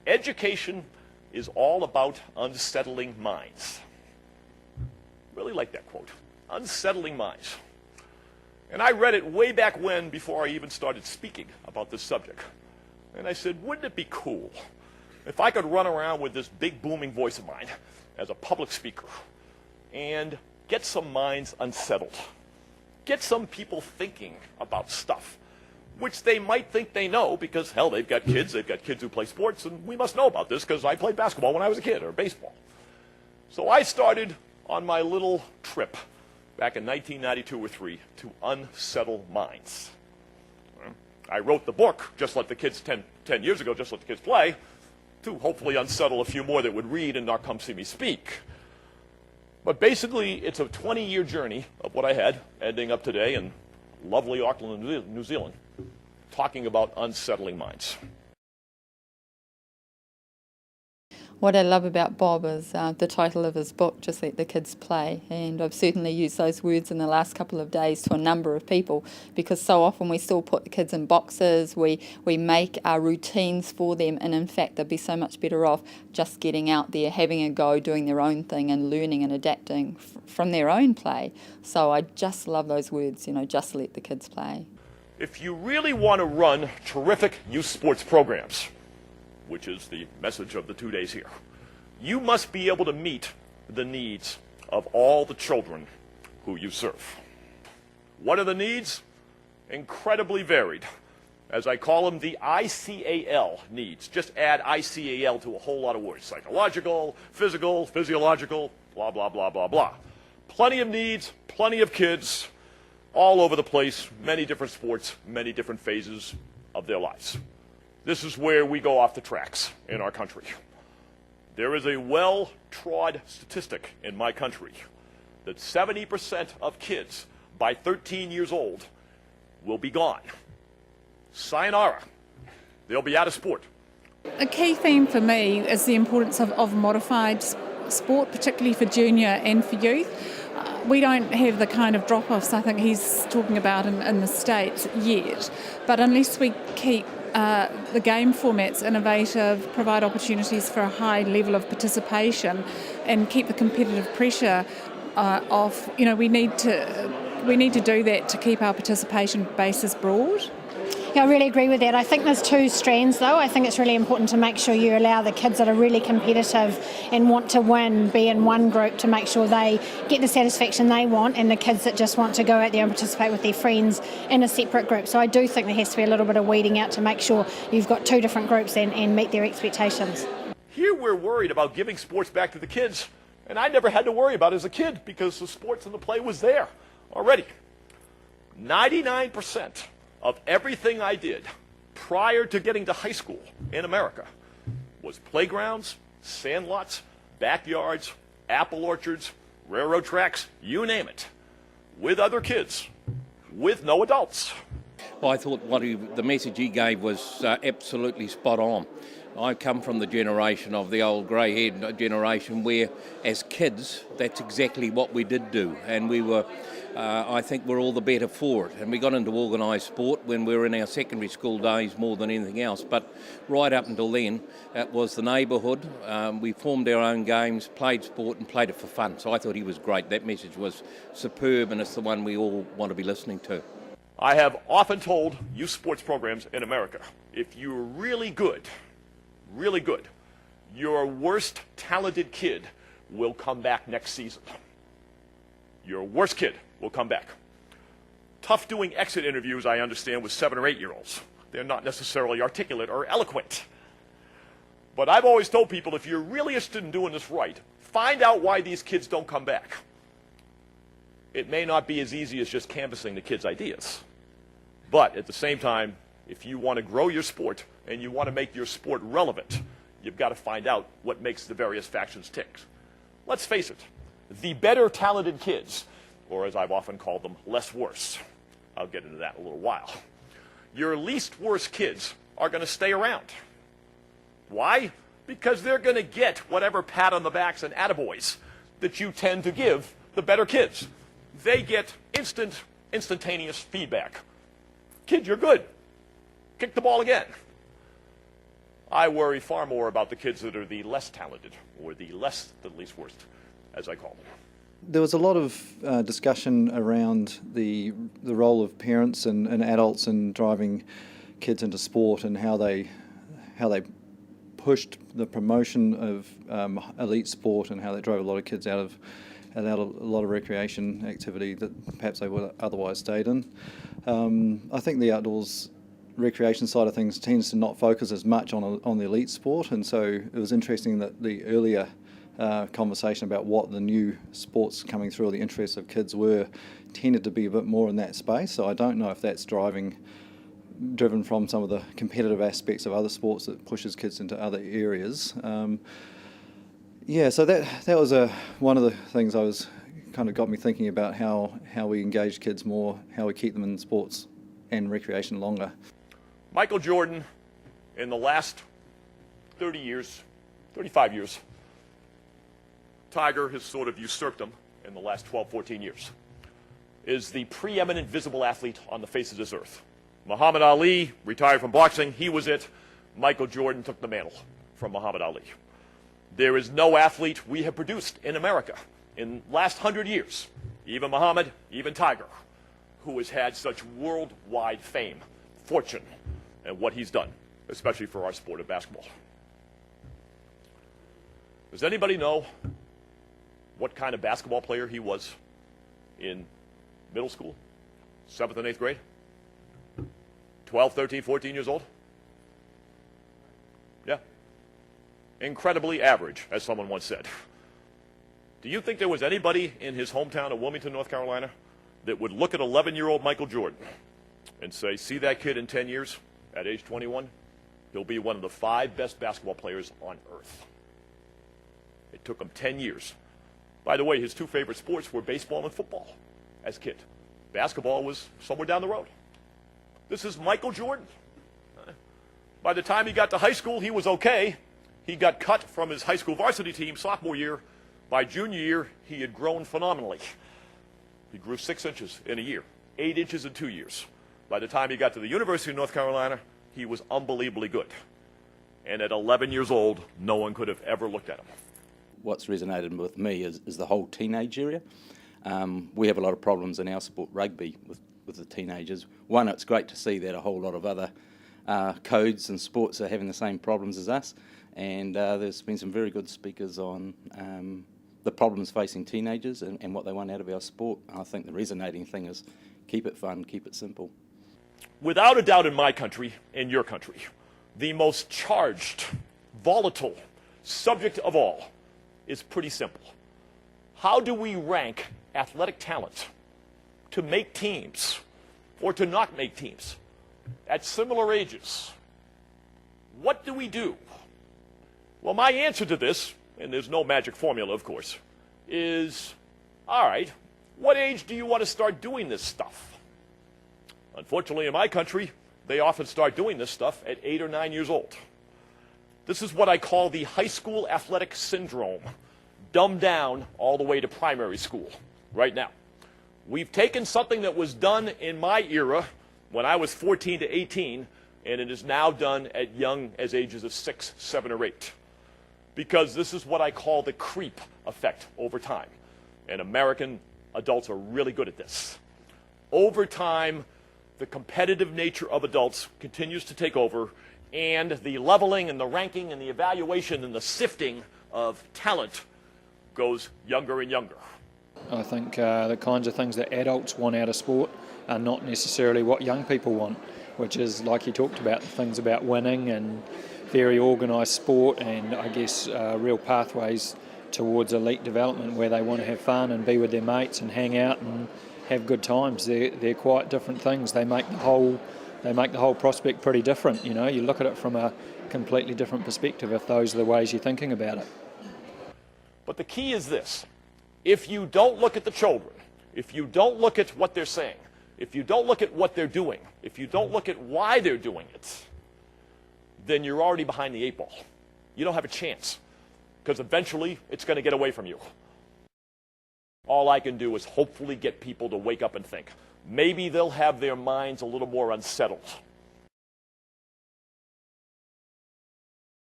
Education is all about unsettling minds. Really like that quote. Unsettling minds. And I read it way back when, before I even started speaking about this subject. And I said, wouldn't it be cool if I could run around with this big booming voice of mine as a public speaker and get some minds unsettled, get some people thinking about stuff which they might think they know because, hell, they've got kids who play sports, and we must know about this because I played basketball when I was a kid, or baseball. So I started on my little trip back in 1992 or 3 to unsettle minds. I wrote the book, Just Let the Kids, 10 years ago, Just Let the Kids Play, to hopefully unsettle a few more that would read and not come see me speak. But basically, it's a 20-year journey of what I had, ending up today in lovely Auckland, New Zealand, talking about unsettling minds. What I love about Bob is the title of his book, Just Let the Kids Play, and I've certainly used those words in the last couple of days to a number of people, because so often we still put the kids in boxes, we make our routines for them, and in fact they'd be so much better off just getting out there, having a go, doing their own thing and learning and adapting from their own play. So I just love those words, just let the kids play. If you really want to run terrific youth sports programs, which is the message of the 2 days here, you must be able to meet the needs of all the children who you serve. What are the needs? Incredibly varied. As I call them, the ICAL needs. Just add ICAL to a whole lot of words. Psychological, physical, physiological, blah, blah, blah, blah, blah. Plenty of needs, plenty of kids, all over the place, many different sports, many different phases of their lives. This is where we go off the tracks in our country. There is a well-trod statistic in my country that 70% of kids by 13 years old will be gone. Sayonara. They'll be out of sport. A key theme for me is the importance of modified sport, particularly for junior and for youth. We don't have the kind of drop-offs I think he's talking about in the States yet, but unless we keep the game formats innovative, provide opportunities for a high level of participation and keep the competitive pressure off, we need to do that to keep our participation bases broad. Yeah, I really agree with that. I think there's two strands though. I think it's really important to make sure you allow the kids that are really competitive and want to win be in one group to make sure they get the satisfaction they want, and the kids that just want to go out there and participate with their friends in a separate group. So I do think there has to be a little bit of weeding out to make sure you've got two different groups and meet their expectations. Here we're worried about giving sports back to the kids, and I never had to worry about it as a kid because the sports and the play was there already. 99% of everything I did prior to getting to high school in America was playgrounds, sandlots, backyards, apple orchards, railroad tracks, you name it, with other kids, with no adults. Well, I thought the message he gave was absolutely spot on. I come from the generation of the old grey-haired generation where, as kids, that's exactly what we did do, and we were, I think we're all the better for it. And we got into organised sport when we were in our secondary school days more than anything else, but right up until then, it was the neighbourhood. We formed our own games, played sport and played it for fun, so I thought he was great. That message was superb, and it's the one we all want to be listening to. I have often told youth sports programs in America, if you're really good, your worst talented kid will come back next season. Your worst kid will come back. Tough doing exit interviews, I understand, with 7 or 8-year-olds. They're not necessarily articulate or eloquent. But I've always told people, if you're really interested in doing this right, find out why these kids don't come back. It may not be as easy as just canvassing the kids' ideas. But at the same time, if you want to grow your sport and you want to make your sport relevant, you've got to find out what makes the various factions tick. Let's face it, the better talented kids, or as I've often called them, less worse. I'll get into that in a little while. Your least worst kids are going to stay around. Why? Because they're going to get whatever pat on the backs and attaboys that you tend to give the better kids. They get instantaneous feedback. Kid, you're good. Kick the ball again. I worry far more about the kids that are the less talented, or the least worst, as I call them. There was a lot of discussion around the role of parents and adults in driving kids into sport, and how they pushed the promotion of elite sport, and how they drove a lot of kids out of a lot of recreation activity that perhaps they would have otherwise stayed in. I think the outdoors recreation side of things tends to not focus as much on the elite sport, and so it was interesting that the earlier conversation about what the new sports coming through, or the interests of kids were, tended to be a bit more in that space. So I don't know if that's driven from some of the competitive aspects of other sports that pushes kids into other areas. So that was one of the things I was kind of got me thinking about how we engage kids more, how we keep them in sports and recreation longer. Michael Jordan, in the last 35 years, Tiger has sort of usurped him in the last 12, 14 years, is the preeminent visible athlete on the face of this earth. Muhammad Ali retired from boxing. He was it. Michael Jordan took the mantle from Muhammad Ali. There is no athlete we have produced in America in the last 100 years, even Muhammad, even Tiger, who has had such worldwide fame, fortune, and what he's done, especially for our sport of basketball. Does anybody know what kind of basketball player he was in middle school, 7th and 8th grade? 12, 13, 14 years old? Yeah. Incredibly average, as someone once said. Do you think there was anybody in his hometown of Wilmington, North Carolina, that would look at 11-year-old Michael Jordan and say, see that kid in 10 years, at age 21, he'll be one of the 5 best basketball players on earth? It took him 10 years. By the way, his 2 favorite sports were baseball and football as a kid. Basketball was somewhere down the road. This is Michael Jordan. By the time he got to high school, he was okay. He got cut from his high school varsity team sophomore year. By junior year, he had grown phenomenally. He grew 6 inches in a year, 8 inches in 2 years. By the time he got to the University of North Carolina, he was unbelievably good. And at 11 years old, no one could have ever looked at him. What's resonated with me is the whole teenage area. We have a lot of problems in our sport, rugby, with the teenagers. One, it's great to see that a whole lot of other codes and sports are having the same problems as us, and there's been some very good speakers on the problems facing teenagers and what they want out of our sport. I think the resonating thing is keep it fun, keep it simple. Without a doubt, in my country, in your country, the most charged, volatile subject of all is pretty simple. How do we rank athletic talent to make teams or to not make teams at similar ages? What do we do? Well, my answer to this, and there's no magic formula, of course, is, all right, what age do you want to start doing this stuff? Unfortunately, in my country, they often start doing this stuff at 8 or 9 years old. This is what I call the high school athletic syndrome, dumbed down all the way to primary school right now. We've taken something that was done in my era when I was 14 to 18, and it is now done at young as ages of 6, 7, or 8. Because this is what I call the creep effect over time. And American adults are really good at this. Over time, the competitive nature of adults continues to take over, and the leveling and the ranking and the evaluation and the sifting of talent goes younger and younger. I think the kinds of things that adults want out of sport are not necessarily what young people want, which is, like you talked about, things about winning and very organised sport, and I guess real pathways towards elite development where they want to have fun and be with their mates and hang out and have good times. They're quite different things. They make the whole prospect pretty different. You know, you look at it from a completely different perspective if those are the ways you're thinking about it. But the key is this: if you don't look at the children, if you don't look at what they're saying, if you don't look at what they're doing, if you don't look at why they're doing it, then you're already behind the 8 ball. You don't have a chance, because eventually it's going to get away from you. All I can do is hopefully get people to wake up and think. Maybe they'll have their minds a little more unsettled.